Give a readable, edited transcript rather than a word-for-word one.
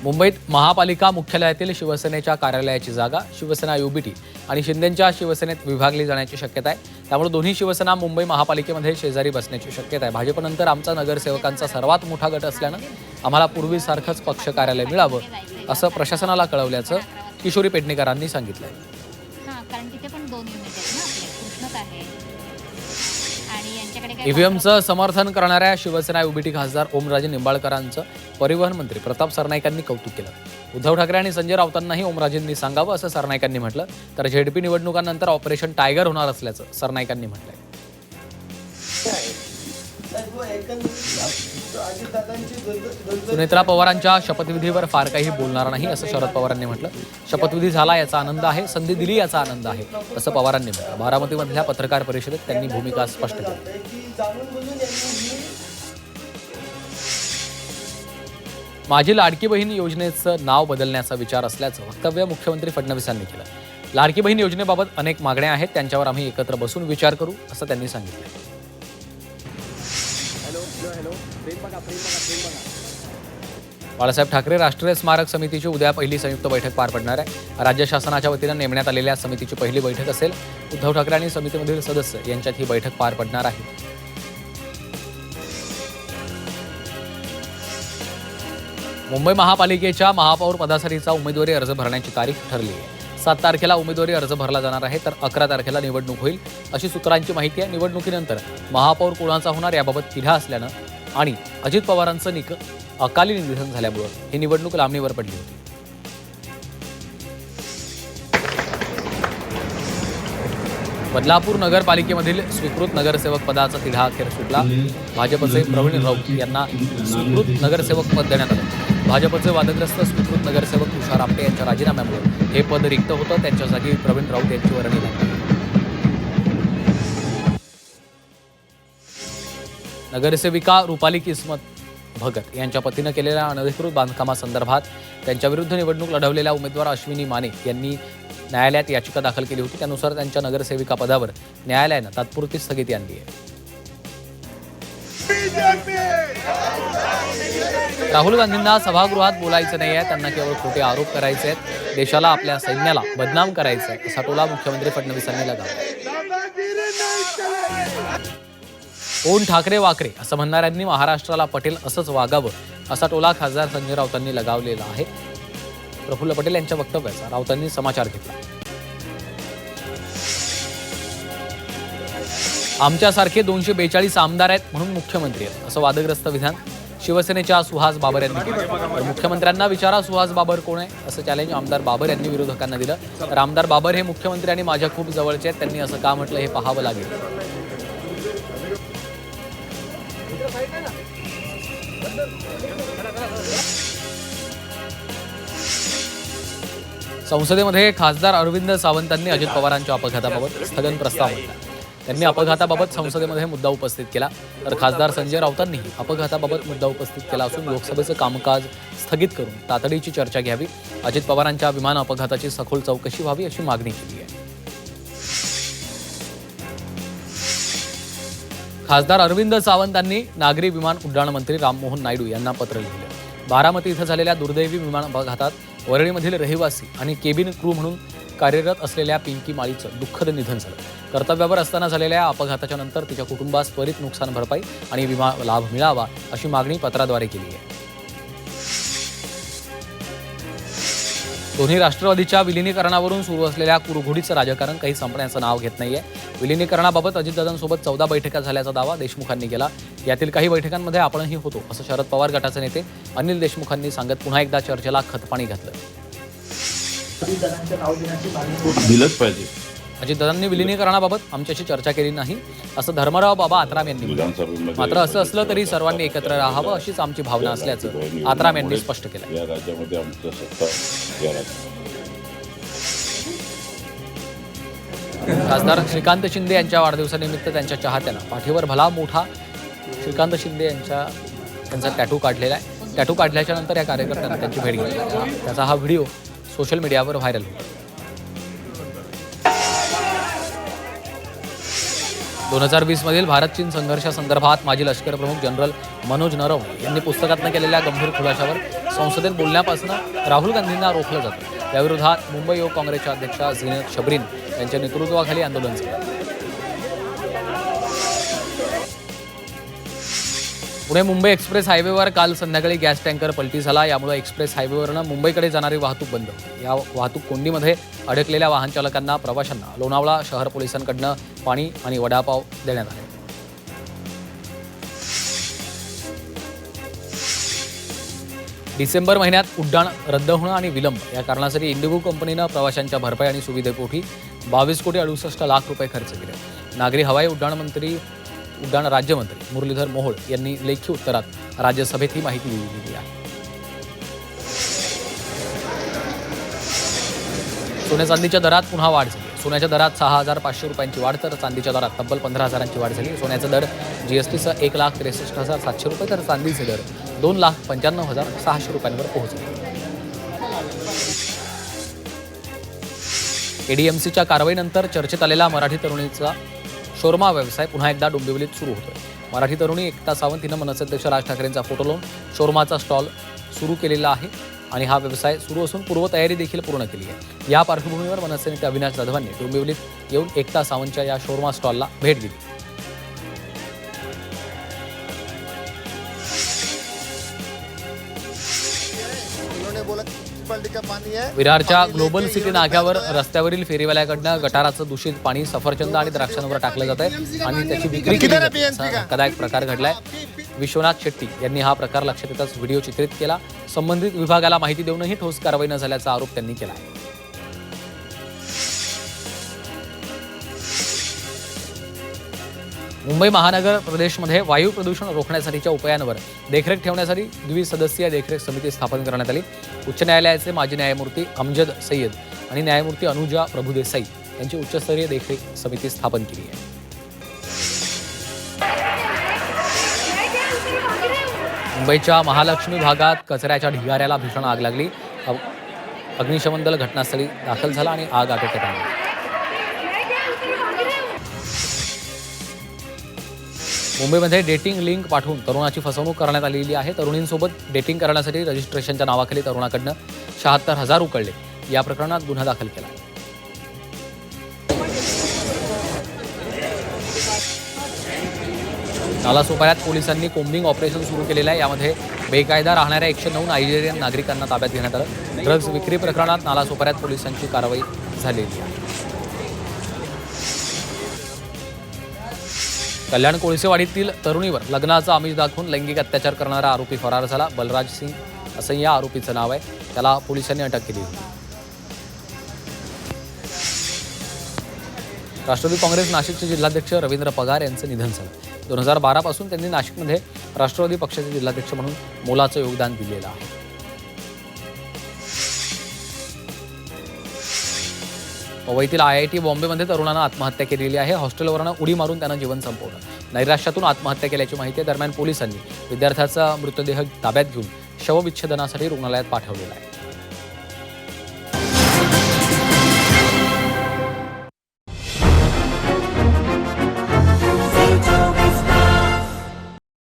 मुंबईत महापालिका मुख्यालयातील शिवसेनेच्या कार्यालयाची जागा शिवसेना युबीटी आणि शिंदेंच्या शिवसेनेत विभागली जाण्याची शक्यता आहे. त्यामुळे दोन्ही शिवसेना मुंबई महापालिकेमध्ये शेजारी बसण्याची शक्यता आहे. भाजपनंतर आमचा नगरसेवकांचा सर्वात मोठा गट असल्यानं आम्हाला पूर्वीसारखंच पक्ष कार्यालय मिळावं असं प्रशासनाला कळवल्याचं किशोरी पेडणेकरांनी सांगितलंय. कारण तिथे पण 2 युनिट आहेत ना आपले, कृष्णक आहे आणि यांच्याकडे काय ईव्हीएमचं समर्थन करणाऱ्या शिवसेना युबीटी खासदार ओमराजे निंबाळकरांचं परिवहन मंत्री प्रताप सरनाईकांनी कौतुक केलं. उद्धव ठाकरे आणि संजय राऊतांनाही ओमराजेंनी सांगावं असं सरनाईकांनी म्हटलं. तर झेडपी निवडणुकांनंतर ऑपरेशन टायगर होणार असल्याचं सरनाईकांनी म्हटलंय. सुनेत्रा पवारांच्या शपथविधीवर फार काही बोलणार नाही असं शरद पवारांनी म्हटलं. शपथविधी झाला याचा आनंद आहे, संधी दिली याचा आनंद आहे असं पवारांनी म्हटलं. बारामतीमधल्या पत्रकार परिषदेत त्यांनी भूमिका स्पष्ट केली. माझी लाडकी बहीण योजनेचं नाव बदलण्याचा विचार असल्याचं वक्तव्य मुख्यमंत्री फडणवीसांनी केलं. लाडकी बहीण योजनेबाबत अनेक मागण्या आहेत, त्यांच्यावर आम्ही एकत्र बसून विचार करू असं त्यांनी सांगितलं. बाळासाहेब ठाकरे राष्ट्रीय स्मारक समितीची उद्या पहिली संयुक्त बैठक पार पडणार आहे. राज्य शासनाच्या वतीनं नेमण्यात आलेल्या समितीची पहिली बैठक असेल. उद्धव ठाकरे आणि समितीमधील सदस्य यांच्यात ही बैठक पार पडणार आहे. मुंबई महापालिकेच्या महापौर पदासाठीचा उमेदवारी अर्ज भरण्याची तारीख ठरली आहे. 7 तारखेला उमेदवारी अर्ज भरला जाणार आहे, तर 11 तारखेला निवडणूक होईल अशी सूत्रांची माहिती आहे. निवडणुकीनंतर महापौर कोणाचा होणार याबाबत तिढा असल्यानं आणि अजित पवारांचं अकाली निधन झाल्यामुळं ही निवडणूक लांबणीवर पडली होती. बदलापूर नगरपालिकेमधील स्वीकृत नगरसेवक पदाचा तिढा अखेर सुटला. भाजपचे प्रवीण राऊत यांना स्वीकृत नगरसेवक पद देण्यात आलं. भाजपचे वादग्रस्त स्वीकृत नगरसेवक तुषार आपटे यांच्या राजीनाम्यामुळे हे पद रिक्त होतं. त्यांच्या जागी प्रवीण राऊत यांची वर्णी लागली. नगरसेविका रुपाली किस्मत भगत यांच्या पतीनं केलेल्या अनधिकृत बांधकामासंदर्भात त्यांच्याविरुद्ध निवडणूक लढवलेल्या उमेदवार अश्विनी माने यांनी न्यायालयात याचिका दाखल केली होती. त्यानुसार त्यांच्या नगरसेविका पदावर न्यायालयानं तात्पुरती स्थगिती आणली आहे. राहुल गांधींना सभागृहात बोलायचं नाही आहे, त्यांना केवळ खोटे आरोप करायचे आहेत. देशाला, आपल्या सैन्याला बदनाम करायचं आहे असा टोला मुख्यमंत्री फडणवीसांनी लगावला. कोण ठाकरे वाकरे असं म्हणणाऱ्यांनी महाराष्ट्राला पटेल असंच वागावं असा टोला खासदार संजय राऊतांनी लगावलेला आहे. प्रफुल्ल पटेल यांच्या वक्तव्याचा राऊतांनी समाचार घेतला. आमच्यासारखे 242 आमदार आहेत म्हणून मुख्यमंत्री आहेत असं वादग्रस्त विधान शिवसेनेच्या सुहास बाबर यांनी केलं. तर मुख्यमंत्र्यांना विचारा सुहास बाबर कोण आहे असं चॅलेंज आमदार बाबर यांनी विरोधकांना दिलं. तर आमदार बाबर हे मुख्यमंत्री आणि माझ्या खूप जवळचे आहेत, त्यांनी असं का म्हटलं हे पाहावं लागेल. संसदेमध्ये खासदार अरविंद सावंतांनी अजित पवारांच्या अपघाताबाबत स्थगन प्रस्ताव मांडला. त्यांनी अपघाताबाबत संसदेमध्ये मुद्दा उपस्थित केला. तर खासदार संजय राऊतांनीही अपघाताबाबत मुद्दा उपस्थित केला असून लोकसभेचं कामकाज स्थगित करून तातडीची चर्चा घ्यावी, अजित पवारांच्या विमान अपघाताची सखोल चौकशी व्हावी अशी मागणी केली आहे. खासदार अरविंद सावंतांनी नागरी विमान उड्डाण मंत्री राममोहन नायडू यांना पत्र लिहिले. बारामती इथं झालेल्या दुर्दैवी विमान अपघातात वरळीमधील रहिवासी आणि केबिन क्रू म्हणून कार्यरत असलेल्या पिंकी माळीचं दुःखद निधन झालं. कर्तव्यावर असताना झालेल्या अपघाताच्या नंतर तिच्या कुटुंबास त्वरित नुकसान भरपाई आणि विमा लाभ मिळावा अशी मागणी पत्राद्वारे केली आहे. दोन्ही राष्ट्रवादीच्या विलिनीकरणावरून सुरू असलेल्या कुरघोडीचं राजकारण काही संपण्याचं नाव घेत नाहीये. विलिनीकरणाबाबत अजितदादांसोबत 14 बैठका झाल्याचा दावा देशमुखांनी केला. यातील काही बैठकांमध्ये आपणही होतो असं शरद पवार गटाचे नेते अनिल देशमुखांनी सांगत पुन्हा एकदा चर्चेला खतपाणी घातलं. दिलंच पाहिजे. अजितदादांनी विलिनीकरणाबाबत आमच्याशी चर्चा केली नाही असं धर्मराव बाबा आत्राम यांनी म्हटलं. मात्र असं असलं तरी सर्वांनी एकत्र राहावं अशीच आमची भावना असल्याचं आत्राम यांनी स्पष्ट केलं. या राज्यामध्ये आमचं सत्ता या खासदार श्रीकांत शिंदे यांच्या वाढदिवसानिमित्त त्यांच्या चाहत्यांना पाठीवर भला मोठा श्रीकांत शिंदे त्यांचा टॅटू काढलेला आहे. टॅटू काढल्याच्या नंतर या कार्यकर्त्यांना त्यांची भेट घेतली. त्याचा हा व्हिडिओ सोशल मीडियावर व्हायरल होतो. 2020 मधील भारत चीन संघर्षासंदर्भात माजी लष्कर प्रमुख जनरल मनोज नरवणे यांनी पुस्तकातनं केलेल्या गंभीर खुलाशावर संसदेत बोलण्यापासून राहुल गांधींना रोखलं जातं. याविरोधात मुंबई युवक काँग्रेसच्या अध्यक्षा झीनत शबरीन यांच्या नेतृत्वाखाली आंदोलन झालं. पुणे मुंबई एक्सप्रेस हायवेवर काल संध्याकाळी गॅस टँकर पलटी झाला. यामुळे एक्सप्रेस हायवेवरनं मुंबईकडे जाणारी वाहतूक बंद होती. या वाहतूक कोंडीमध्ये अडकलेल्या वाहन चालकांना प्रवाशांना लोणावळा शहर पोलिसांकडनं पाणी आणि वडापाव देण्यात आले. डिसेंबर महिन्यात उड्डाण रद्द होणं आणि विलंब या कारणासाठी इंडिगो कंपनीनं प्रवाशांच्या भरपाई आणि सुविधेपोटी 22,68,00,000 खर्च केले. नागरी हवाई उड्डाण राज्यमंत्री मुरलीधर मोहोळ यांनी लेखी उत्तरात राज्यसभेत ही माहिती दिली आहे. सोन्या चांदीच्या दरात पुन्हा वाढ झाली. सोन्याच्या दरात 6,500 रुपयांची वाढ तर चांदीच्या दरात तब्बल 15,000ची वाढ झाली. सोन्याचा दर जीएसटीसह 1,63,700 रुपये तर चांदीचे दर 2,95,600 रुपयांवर पोहोचले. एडीएमसीच्या कारवाईनंतर चर्चेत आलेला मराठी तरुणीचा शोरमा व्यवसाय पुन्हा एकदा डोंबिवलीत सुरू होतोय. मराठी तरुणी एकता सावंत हिनं मनसे अध्यक्ष राज ठाकरेंचा फोटो लावून शोरमाचा स्टॉल सुरू केलेला आहे आणि हा व्यवसाय सुरू असून पूर्वतयारी देखील पूर्ण केली आहे. या पार्श्वभूमीवर मनसे नेते अविनाश जाधवांनी डोंबिवलीत येऊन एकता सावंतच्या या शोरमा स्टॉलला भेट दिली. विरारच्या ग्लोबल सिटी नाक्यावर रस्त्यावरील फेरीवाल्याकडनं गटाराचं दूषित पाणी सफरचंद आणि द्राक्षांवर टाकलं जात आहे आणि त्याची विक्री केली जाते. असा धक्कादायक प्रकार घडलाय. विश्वनाथ शेट्टी यांनी हा प्रकार लक्षात येताच व्हिडिओ चित्रित केला. संबंधित विभागाला माहिती देऊनही ठोस कारवाई न झाल्याचा आरोप त्यांनी केला आहे. मुंबई महानगर प्रदेशमध्ये वायू प्रदूषण रोखण्यासाठीच्या उपायांवर देखरेख ठेवण्यासाठी द्विसदस्यीय देखरेख समिती स्थापन करण्यात आली. उच्च न्यायालयाचे माजी न्यायमूर्ती अमजद सय्यद आणि न्यायमूर्ती अनुजा प्रभुदेसाई यांची उच्चस्तरीय देखरेख समिती स्थापन केली आहे. मुंबईच्या महालक्ष्मी भागात कचऱ्याच्या ढिगाऱ्याला भीषण आग लागली. अग्निशमन दल घटनास्थळी दाखल झाला आणि आग आटोक्यात आणली. मुंबईमध्ये डेटिंग लिंक पाठवून तरुणाची फसवणूक करण्यात आलेली आहे. तरुणींसोबत डेटिंग करण्यासाठी रजिस्ट्रेशनच्या नावाखाली तरुणाकडनं 76,000 उकळले. या प्रकरणात गुन्हा दाखल केला. नालासोपाऱ्यात पोलिसांनी कोम्बिंग ऑपरेशन सुरू केलेलं आहे. यामध्ये बेकायदा राहणाऱ्या 109 नायजेरियन नागरिकांना ताब्यात घेण्यात आलं. ड्रग्ज विक्री प्रकरणात नालासोपाऱ्यात पोलिसांची कारवाई झालेली आहे. कल्याण कोळसेवाडीतील तरुणीवर लग्नाचा आमिष दाखवून लैंगिक अत्याचार करणारा आरोपी फरार झाला. बलराज सिंग असं या आरोपीचं नाव आहे. त्याला पोलिसांनी अटक केली होती. राष्ट्रवादी काँग्रेस नाशिकचे जिल्हाध्यक्ष रवींद्र पगार यांचं निधन झालं. 2012 पासून त्यांनी नाशिकमध्ये राष्ट्रवादी पक्षाचे जिल्हाध्यक्ष म्हणून मोलाचं योगदान दिलेलं आहे. मुंबईतील IIT बॉम्बेमध्ये तरुणानं आत्महत्या केलेली आहे. हॉस्टेलवरनं उडी मारून त्यानं जीवन संपवलं. नैराश्यातून आत्महत्या केल्याची माहिती आहे. दरम्यान पोलिसांनी विद्यार्थ्याचा मृतदेह ताब्यात घेऊन शवविच्छेदनासाठी रुग्णालयात पाठवलेला आहे.